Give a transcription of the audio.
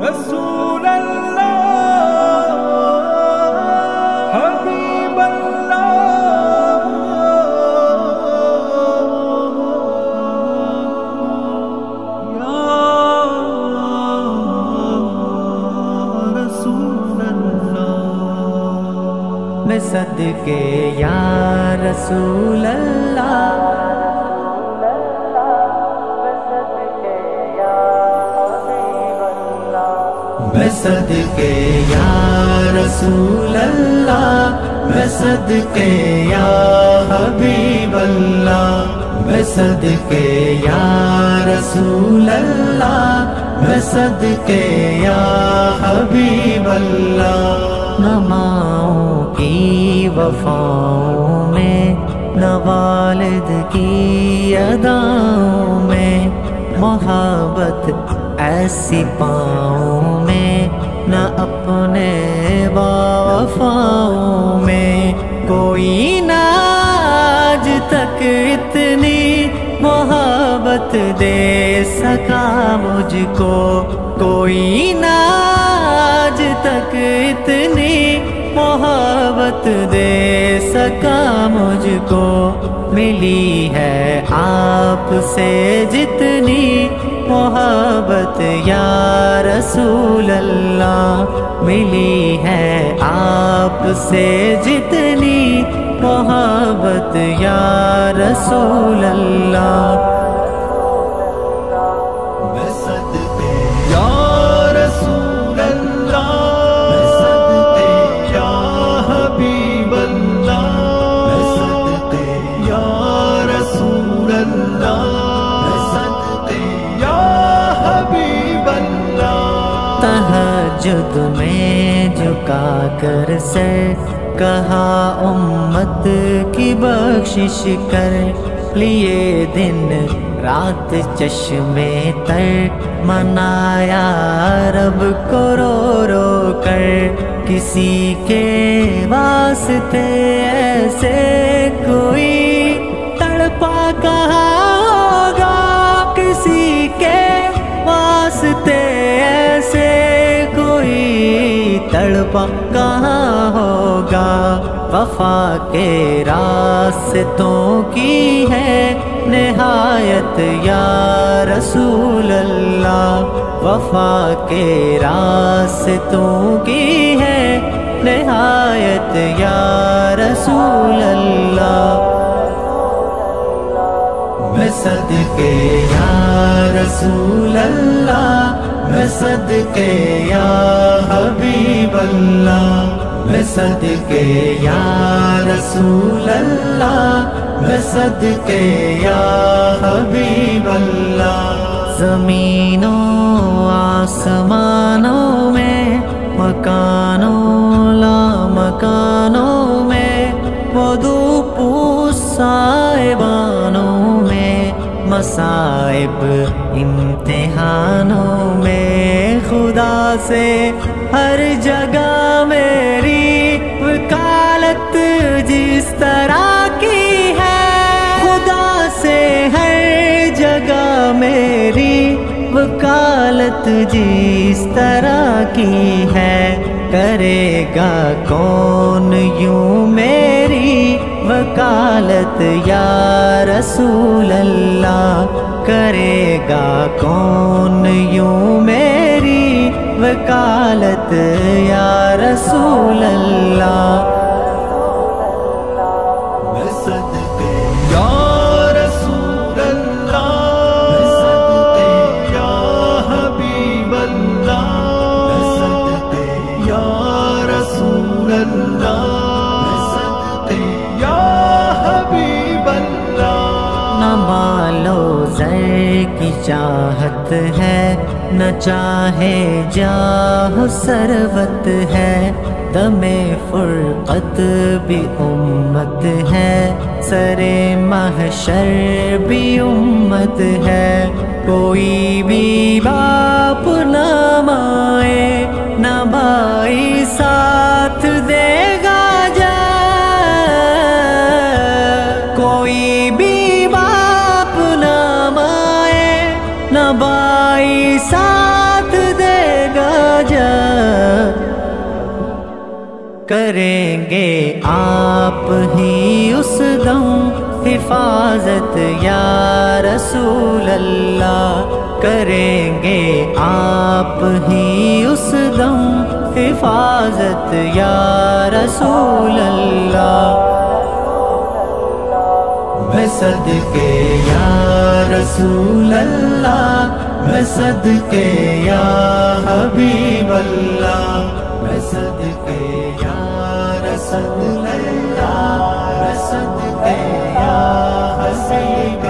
رسول اللہ حبیب اللہ یا رسول اللہ میں صدقے یا رسول اللہ میں صدقے یا رسول اللہ میں صدقے یا حبیب اللہ میں صدقے یا رسول اللہ میں صدقے یا حبیب اللہ نہ ماؤں کی وفاؤں میں نہ والد کی اداؤں میں محبت ایسی پاؤں میں نہ اپنے وفاؤں میں کوئی نہ آج تک اتنی محبت دے سکا مجھ کو کوئی نہ آج تک اتنی محبت دے سکا مجھ کو ملی ہے آپ سے جتنی محبت یا رسول اللہ ملی ہے آپ سے جتنی محبت یا رسول اللہ میں صدقے یا رسول اللہ میں صدقے یا حبیب اللہ میں صدقے یا رسول اللہ میں صدقے یا حبیب اللہ تہجد میں جھکا کر سر کہا امت کی بخشش کر لیے دن رات چشمے تر منایا رب کو رو رو کر کسی کے واسطے ایسے کوئی تڑپا کہاں ہوگا کسی کے واسطے ایسے کوئی تڑپا کہاں ہوگا وفا کے راستوں کی ہے نہایت یا رسول اللہ وفا کے راستوں کی ہے نہایت یا رسول اللہ میں صدقے یا رسول اللہ میں صدقے یا حبیب اللہ میں صدقے یا رسول اللہ میں صدقے یا حبیب اللہ زمینوں آسمانوں میں مکانوں لامکانوں میں ودو پوس صاحبانوں میں مصائب امتحانوں میں خدا سے ہر جگہ میری وکالت جس طرح کی ہے خدا سے ہر جگہ میری وکالت جس طرح کی ہے کرے گا کون یوں میری وکالت یا رسول اللہ کرے گا کون یوں میری وکالت یا رسول اللہ میں صدقے یا رسول اللہ میں صدقے یا حبیب اللہ میں صدقے یا رسول اللہ میں صدقے یا حبیب اللہ نہ مالو زر کی چاہت ہے نہ چاہے جاہ ثروت ہے دم فرقت بھی امت ہے سر محشر بھی امت ہے کوئی بھی باپ نہ مائے نہ بھائی ساتھ دے گا جا کریں گے آپ ہی اس دم حفاظت یا رسول اللہ، کریں گے آپ ہی اس دم حفاظت یا رسول اللہ۔ میں صدقے یا رسول اللہ، میں صدقے یا حبیب اللہ، میں صدقے یا رسول اللہ، میں صدقے یا حبیب